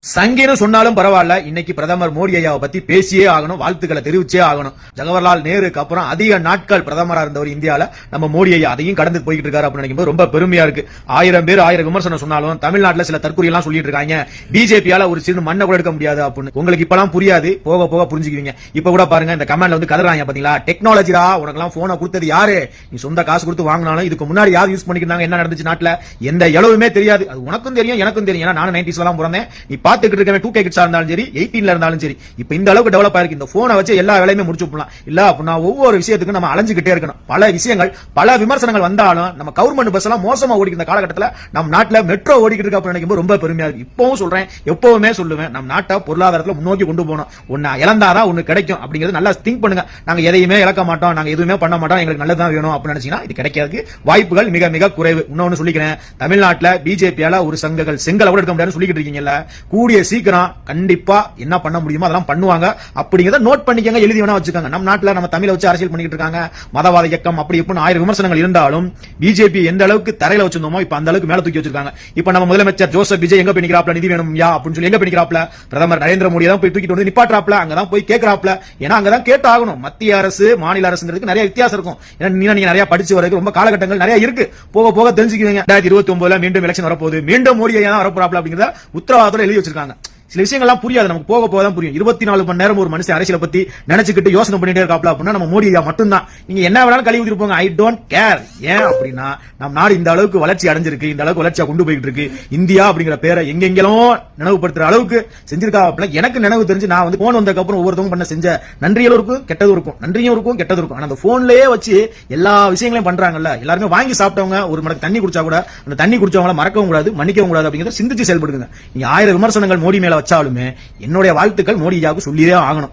சங்கின்னு சொன்னாலும் பரவாயில்ல, இன்னைக்கு பிரதமர் மோடி ஐயாவை பத்தி பேசியே ஆகணும், வாழ்த்துக்களை தெரிவிச்சே ஆகணும். ஜவஹர்லால் நேருக்கு அப்புறம் அதிக நாட்கள் பிரதமரா இருந்தவர் இந்தியால நம்ம மோடி ஐயா, அதையும் கடந்து போயிட்டு இருக்காரு அப்படின்னு நினைக்கும்போது ரொம்ப பெருமையா இருக்கு. 1000 பேர் 1000 விமர்சனம் சொன்னாலும் தமிழ்நாட்டுல சில தற்கொலை எல்லாம் சொல்லிட்டு இருக்காங்க, பிஜேபியால ஒரு சிறு மண்ணை கூட எடுக்க முடியாது அப்படின்னு. உங்களுக்கு இப்பெல்லாம் புரியாது, போக போக புரிஞ்சுக்குவீங்க. இப்ப கூட பாருங்க, இந்த கமெண்ட்ல வந்து கதறாங்க பாத்தீங்களா, டெக்னாலஜிடா உனக்கு எல்லாம் போனை கொடுத்தது யாரு, நீ சொந்த காசு கொடுத்து வாங்கினாலும் இதுக்கு முன்னாடி யார் யூஸ் பண்ணிக்கிறாங்க, என்ன நடந்துச்சு நாட்டுல எந்த இளவுமே தெரியாது. அது உனக்கும் தெரியும் எனக்கும் தெரியும், ஏன்னா நானும் 90s எல்லாம் பிறந்தேன். நீ பாத்துக்கிட்டு இருக்க 2K கிட்ஸா இருந்தாலும் சரி, 18ல இருந்தாலும் சரி, இப்ப இந்த அளவுக்கு டெவலப் ஆயிருக்கு. இந்த போனை வச்சு எல்லா வேலையுமே முடிச்சு விடலாம். இல்ல அப்படின்னா ஒவ்வொரு விஷயத்துக்கும் நம்ம அலைஞ்சுக்கிட்டே இருக்கணும். பல விஷயங்கள் பல விமர்சனங்கள் வந்தாலும் நம்ம கவர்மெண்ட் பஸ் எல்லாம் மோசமா ஓடிக்கிற காலகட்டத்தில் நம்ம நாட்டுல மெட்ரோ ஓடிக்கிட்டு இருக்கு அப்படின்னு நினைக்கும்போது ரொம்ப பெருமையா இருக்கு. இப்பவும் சொல்றேன், எப்பவுமே சொல்லுவேன், நம்ம நாட்டை பொருளாதாரத்துல முன்னோக்கி கொண்டு போகணும். ஒன்னு இழந்தாதான் ஒன்னு கிடைக்கும் அப்படிங்கிறது நல்லா திங்க் பண்ணுங்க. நாங்க எதையுமே இழக்க மாட்டோம், நாங்க எதுவுமே பண்ண மாட்டோம், எங்களுக்கு நல்லதான் வேணும் அப்படின்னு நினைச்சீங்கன்னா இது கிடைக்கிறதுக்கு வாய்ப்புகள் மிக மிக குறைவு. இன்னொன்னு சொல்லிக்கிறேன், தமிழ்நாட்டுல பிஜேபியால ஒரு சங்கங்கள் செங்கல் கூட எடுக்க முடியாதுன்னு சொல்லிக்கிட்டு இருக்கீங்கல்ல, கூடிய சீக்கிரம் கண்டிப்பா என்ன பண்ண முடியுமோ அதெல்லாம் பண்ணுவாங்க. அப்படிங்கறத நோட் பண்ணிக்கங்க, எழுதி வேணா வச்சுக்கோங்க. நம்ம நாட்டுல நம்ம தமிழை வச்சு அரசியல் பண்ணிட்டு இருக்காங்க, மதவாத இயக்கம் அப்படி இப்படி 1000 விமர்சனங்கள் இருந்தாலும் பிஜேபி எந்த அளவுக்கு தரையில வச்சிருந்தோமோ இப்ப அந்த அளவுக்கு மேல தூக்கி வச்சிருக்காங்க. இப்ப நம்ம முதலமைச்சர் ஜோசப் விஜய் எங்க பண்ணிக்கிறாப்ல, நிதி வேணும் யா அப்படின்னு சொல்லி எங்க பண்ணிக்கிறாப்ல, பிரதமர் நரேந்திர மோடி தான் போய் தூக்கிட்டு வந்து நிப்பாட்டுறாப்ல, அங்கதான் போய் கேட்கறாப்ல. ஏன்னா அங்கதான் கேட்டு ஆகணும். மத்திய அரசு மாநில அரசுங்கிறதுக்கு நிறைய வித்தியாசம் இருக்கும். ஏன்னா நீங்க நிறைய படிச்சு வரதுக்கு ரொம்ப காலகட்டங்கள் நிறைய இருக்கு, போக போக தெரிஞ்சுக்குவீங்க. 2029 மீண்டும் எலெக்ஷன் வரப்போகுது, மீண்டும் மோடி ஐயா தான் வரப்போறாப்ல அப்படிங்கறத உத்தரவாதத்தோட எழுதி வச்சிருக்காங்க. சில விஷயங்கள்லாம் புரியாது, நமக்கு போக போக தான் புரியும். 24 மணி நேரம் ஒரு மனுஷன் அரசியலை பத்தி நினைச்சுக்கிட்டு யோசனை பண்ணிட்டே இருக்காப்ல அப்படின்னா நம்ம மோடி ஐயா மட்டும்தான். நீங்க என்ன வேணாலும் கழுவி ஊத்திருப்போங்க, ஐ டோன்ட் கேர். ஏன் அப்படின்னா நம்ம நாடு இந்த அளவுக்கு வளர்ச்சி அடைஞ்சிருக்கு, இந்த அளவுக்கு வளர்ச்சியா கொண்டு போயிட்டு இருக்கு. இந்தியா அப்படிங்கிற பேரை எங்கெங்கெல்லாம் நினைவுபடுத்துற அளவுக்கு செஞ்சிருக்காப்ல. எனக்கு நினைவு தெரிஞ்சு நான் வந்து போன் வந்ததுக்கு அப்புறம் ஒவ்வொருத்தவங்க பண்ண செஞ்ச நன்றியும் இருக்கும் கெட்டதும் இருக்கும், நன்றியும் இருக்கும் கெட்டதும் இருக்கும். ஆனா அந்த போன்லயே வச்சு எல்லா விஷயங்களையும் பண்றாங்கல்ல, எல்லாருமே வாங்கி சாப்பிட்டவங்க ஒரு மடக்கு தண்ணி குடிச்சா கூட அந்த தண்ணி குடிச்சவங்கள மறக்கவும் கூடாது, மன்னிக்கவும் கூடாது அப்படிங்கறத சிந்திச்சு செயல்படுங்க. நீங்க 1000 விமர்சனங்கள் மோடி மேல வச்சாலுமே என்னுடைய வாழ்த்துக்கள் மோடி ஐயாவுக்கு சொல்லியே ஆகணும்.